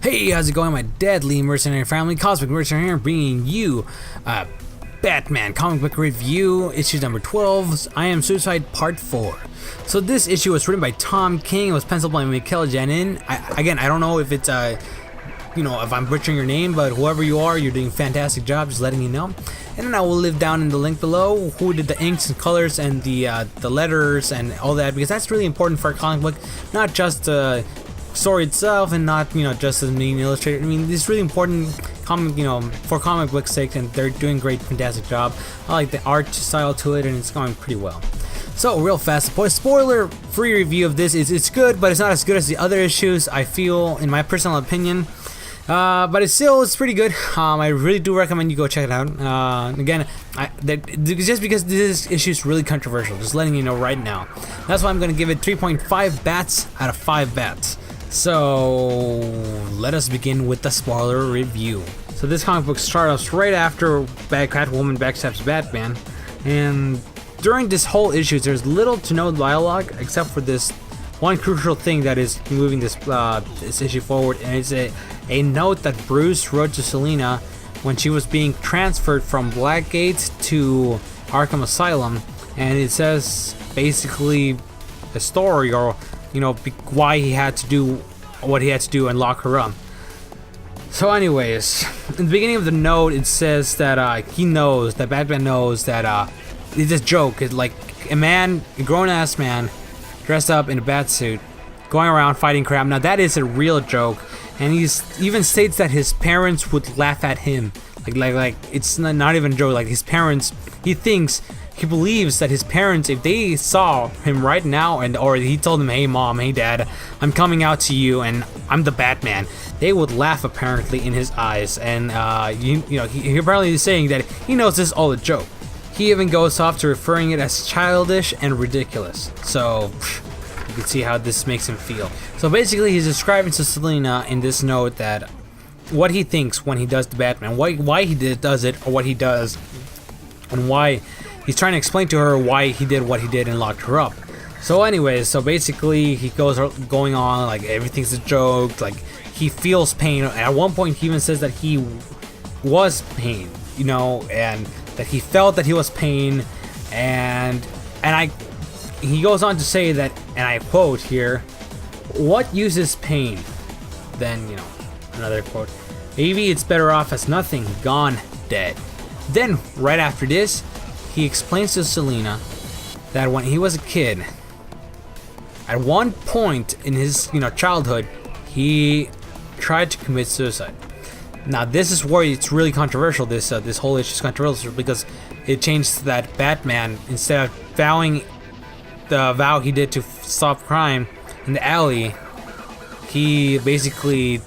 Hey, how's it going, my deadly mercenary family? Cosmic Mercenary here, bringing you Batman comic book review, issue number 12, I Am Suicide Part 4. So this issue was written by Tom King, it was penciled by Mikel Janin. I don't know if it's, if I'm butchering your name, but whoever you are, you're doing a fantastic job, just letting you know. And then I will leave down in the link below who did the inks and colors and the letters and all that, because that's really important for a comic book, not just the story itself and not just as being illustrated. I mean, it's really important for comic book sake, and they're doing a great, fantastic job. I like the art style to it, and it's going pretty well. So real fast, spoiler free review of this is it's good, but it's not as good as the other issues, I feel, in my personal opinion. But it's pretty good. I really do recommend you go check it out. Again, just because this issue is really controversial, just letting you know right now. That's why I'm going to give it 3.5 bats out of 5 bats. So let us begin with the spoiler review. So this comic book starts off right after Catwoman backstabs Batman, and during this whole issue, there's little to no dialogue except for this one crucial thing that is moving this issue forward, and it's a note that Bruce wrote to Selina when she was being transferred from Blackgate to Arkham Asylum, and it says basically a story, or why he had to do what he had to do and lock her up. So anyways, in the beginning of the note, it says that Batman knows that it's a joke. It's like a grown-ass man dressed up in a bat suit going around fighting crime. Now that is a real joke, and he even states that his parents would laugh at him. Like it's not even a joke. Like his parents, he believes that his parents, if they saw him right now, or he told them, "Hey mom, hey dad, I'm coming out to you and I'm the Batman," they would laugh apparently in his eyes. And he apparently is saying that he knows this is all a joke. He even goes off to referring it as childish and ridiculous. So you can see how this makes him feel. So basically, he's describing to Selina in this note that what he thinks when he does the Batman, why he does it, or what he does, and why he's trying to explain to her why he did what he did and locked her up. So anyways, basically he going on like everything's a joke, like he feels pain. At one point he even says that he was pain, and that he felt that he was pain, and he goes on to say that, and I quote here, "What use is pain?" Then, another quote, "Maybe it's better off as nothing, gone, dead." Then, right after this, he explains to Selina that when he was a kid, at one point in his childhood, he tried to commit suicide. Now this is where it's really controversial. This whole issue is controversial because it changed that Batman, instead of vowing the vow he did to stop crime in the alley, he basically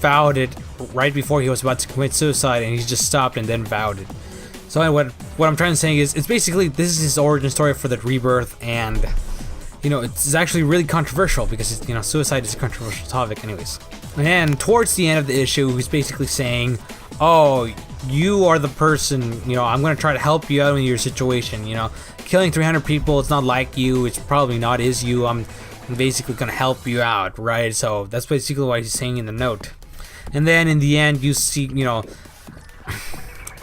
vowed it right before he was about to commit suicide, and he just stopped and then vowed it. So what I'm trying to say is, it's basically, this is his origin story for the rebirth, and it's actually really controversial because suicide is a controversial topic anyways. And towards the end of the issue, he's basically saying, "Oh, you are the person, I'm going to try to help you out in your situation, killing 300 people, it's not like you, it's probably not is you, I'm basically going to help you out," right? So that's basically what he's saying in the note. And then in the end, you see,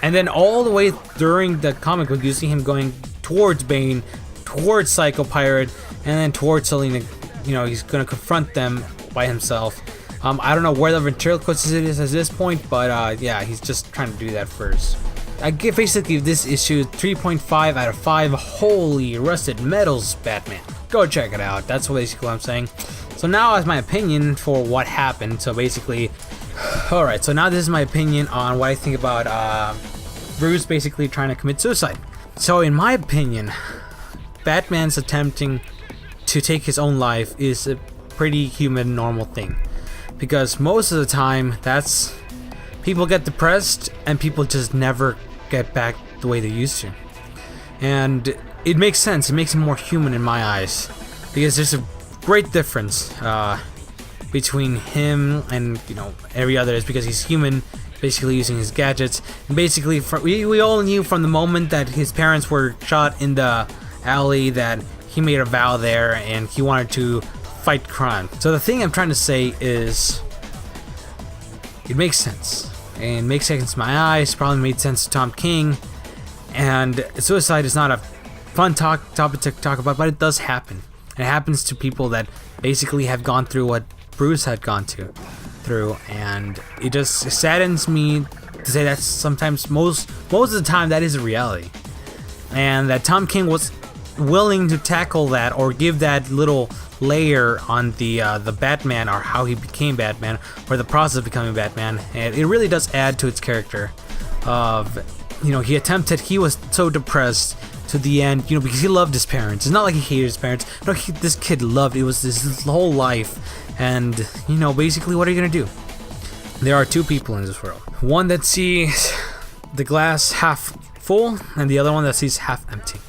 and then all the way during the comic book, you see him going towards Bane, towards Psycho Pirate, and then towards Selina. He's going to confront them by himself. I don't know where the ventriloquist is at this point, but yeah, he's just trying to do that first. I give basically this issue 3.5 out of 5 holy rusted metals Batman. Go check it out. That's basically what I'm saying. So now as my opinion for what happened. So basically, alright, so now this is my opinion on what I think about Bruce basically trying to commit suicide. So in my opinion, Batman's attempting to take his own life is a pretty human, normal thing. Because most of the time, people get depressed and people just never get back the way they used to. And it makes sense, it makes him more human in my eyes. Because there's a great difference between him and every other, is because he's human, basically using his gadgets. And basically, we all knew from the moment that his parents were shot in the alley that he made a vow there and he wanted to fight crime. So the thing I'm trying to say is, it makes sense. And it makes sense in my eyes, probably made sense to Tom King. And suicide is not a fun topic to talk about, but it does happen. It happens to people that basically have gone through what Bruce had gone through, and it just saddens me to say that sometimes, most of the time, that is a reality. And that Tom King was willing to tackle that or give that little layer on the Batman, or how he became Batman, or the process of becoming Batman, and it really does add to its character. Of, he was so depressed to the end, because he loved his parents. It's not like he hated his parents. No, this kid loved, it was his whole life. And basically, what are you gonna do? There are two people in this world. One that sees the glass half full, and the other one that sees half empty.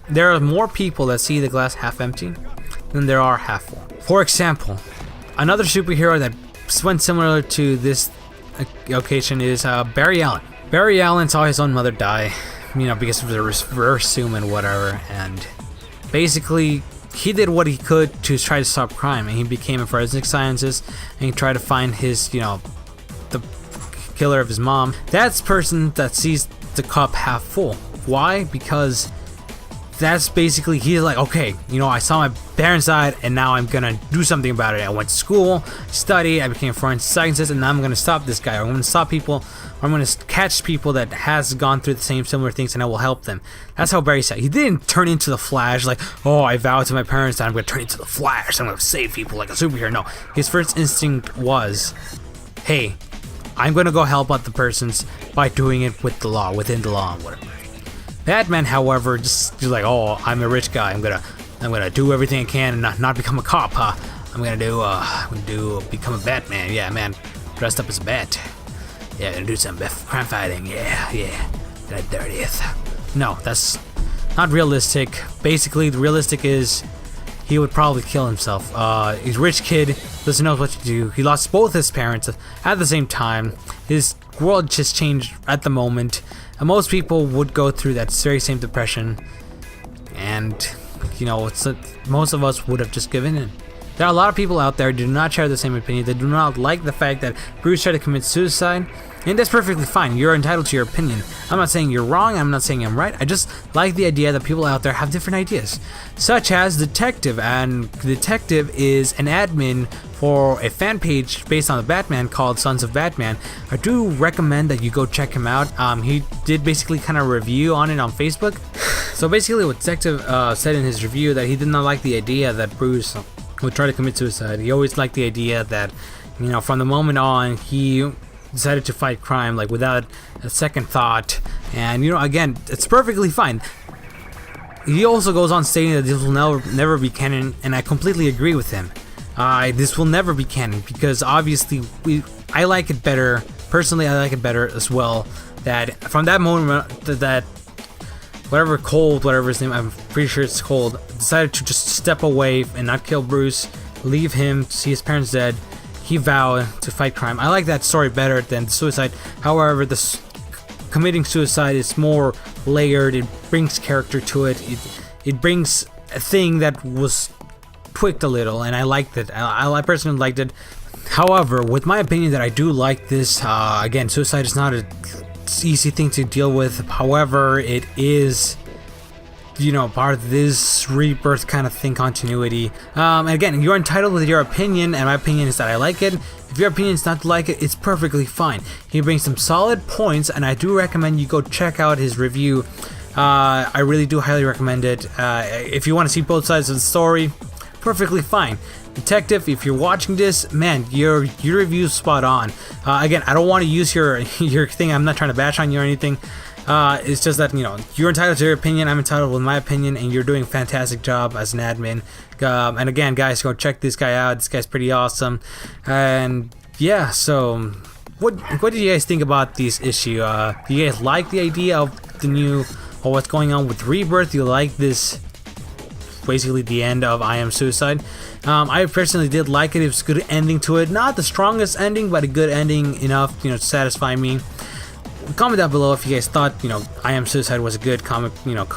There are more people that see the glass half empty than there are half full. For example, another superhero that went similar to this occasion is Barry Allen. Barry Allen saw his own mother die, because of the reverse zoom and whatever, and basically he did what he could to try to stop crime, and he became a forensic scientist, and he tried to find his, the killer of his mom. That's person that sees the cup half full. Why? Because that's basically, he's like, okay, I saw my parents died, and now I'm gonna do something about it. I went to school, studied, I became a forensic scientist, and now I'm gonna stop this guy, or I'm gonna stop people, or I'm gonna catch people that has gone through the same similar things, and I will help them. That's how Barry said. He didn't turn into the Flash, like, oh, I vowed to my parents that I'm gonna turn into the Flash, I'm gonna save people like a superhero. No, his first instinct was, hey, I'm gonna go help out the persons by doing it with the law, within the law, and whatever. Batman, however, just like, oh, I'm a rich guy. I'm gonna do everything I can and not become a cop, huh? I'm gonna become a Batman. Yeah, man, dressed up as a bat. Yeah, gonna do some crime fighting. Yeah, that 30th. No, that's not realistic. Basically, the realistic is he would probably kill himself. He's a rich kid, doesn't know what to do. He lost both his parents at the same time. His world just changed at the moment. And most people would go through that very same depression, and most of us would have just given in. There are a lot of people out there who do not share the same opinion. They do not like the fact that Bruce tried to commit suicide, and that's perfectly fine. You're entitled to your opinion. I'm not saying you're wrong, I'm not saying I'm right. I just like the idea that people out there have different ideas, such as Detective. And Detective is an admin for a fan page based on the Batman called Sons of Batman. I do recommend that you go check him out. He did basically kind of review on it on Facebook. So basically what Detective said in his review, that he did not like the idea that Bruce would try to commit suicide. He always liked the idea that, from the moment on, he decided to fight crime, like, without a second thought. And, again, it's perfectly fine. He also goes on stating that this will never be canon, and I completely agree with him. This will never be canon, because obviously I like it better. Personally, I like it better as well, that from that moment that whatever his name, I'm pretty sure it's Cold, decided to just step away and not kill Bruce, leave him to see his parents dead. He vowed to fight crime. I like that story better than suicide. However, committing suicide is more layered. It brings character to it. It brings a thing that was tweaked a little, and I liked it. I personally liked it. However, with my opinion that I do like this, again, suicide is not an easy thing to deal with. However, it is, part of this rebirth kind of thing, continuity. And again, you're entitled with your opinion, and my opinion is that I like it. If your opinion is not to like it, it's perfectly fine. He brings some solid points, and I do recommend you go check out his review. I really do highly recommend it. If you want to see both sides of the story, perfectly fine. Detective, if you're watching this, man, your review's spot on. Again, I don't want to use your thing. I'm not trying to bash on you or anything. It's just that, you're entitled to your opinion, I'm entitled with my opinion, and you're doing a fantastic job as an admin. And again, guys, go check this guy out. This guy's pretty awesome. And yeah, so what do you guys think about this issue? Do you guys like the idea of the new, or what's going on with Rebirth? Do you like this, basically the end of I Am Suicide? I personally did like it. It was a good ending to it. Not the strongest ending, but a good ending enough, to satisfy me. Comment down below if you guys thought, I Am Suicide was a good comic,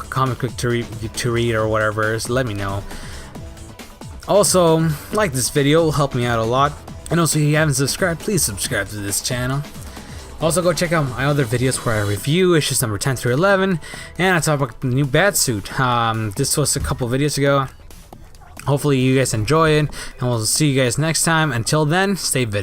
comic book to read or whatever. So let me know. Also, like this video, will help me out a lot. And also, if you haven't subscribed, please subscribe to this channel. Also, go check out my other videos where I review issues number 10 through 11, and I talk about the new Batsuit. This was a couple videos ago. Hopefully you guys enjoy it, and we'll see you guys next time. Until then, stay vigilant.